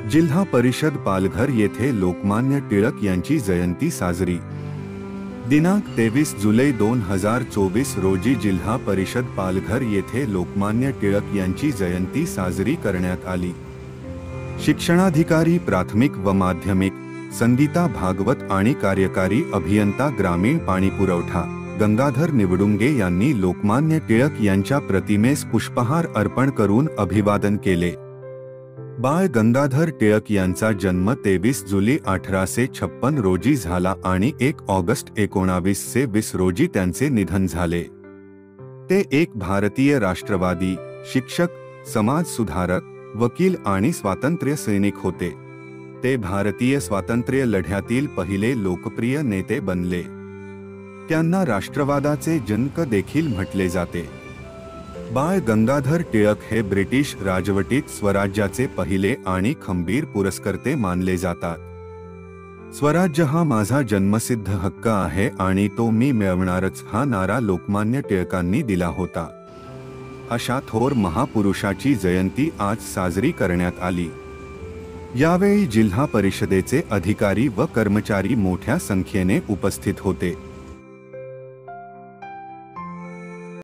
जिल्हा परिषद पालघर येथे लोकमान्य टिळक यांची जयंती साजरी। दिनांक 23 जुलै 2024 रोजी जिल्हा परिषद पालघर येथे लोकमान्य टिळक यांची जयंती साजरी करण्यात आली। शिक्षणाधिकारी प्राथमिक व माध्यमिक संगीता भागवत आणि कार्यकारी अभियंता ग्रामीण पाणीपुरवठा गंगाधर निवडुंगे यांनी लोकमान्य टिळक यांच्या प्रतिमेस पुष्पहार अर्पण करून अभिवादन केले। बाळ गंगाधर टिळक यांचा जन्म 23 जुलै 1856 रोजी झाला आणि 1 ऑगस्ट 1920 रोजी त्यांचे निधन झाले। ते एक भारतीय राष्ट्रवादी, शिक्षक, समाजसुधारक, वकील आणि स्वातंत्र्य सैनिक होते। ते भारतीय स्वातंत्र्य लढ्यातील पहिले लोकप्रिय नेते बनले। त्यांना राष्ट्रवादाचे जनक देखील म्हटले जाते। बाळ गंगाधर टिळक हे ब्रिटिश राजवटीत स्वराज्याचे पहिले आणि खंबीर पुरस्कर्ते मानले जातात। स्वराज्य हा माझा जन्मसिद्ध हक्क आहे आणि तो मी मिळवणारच हा नारा लोकमान्य टिळकांनी दिला होता। अशा थोर महापुरुषाची जयंती आज साजरी करण्यात आली। यावेळी जिल्हा परिषदेचे अधिकारी व कर्मचारी मोठ्या संख्येने उपस्थित होते।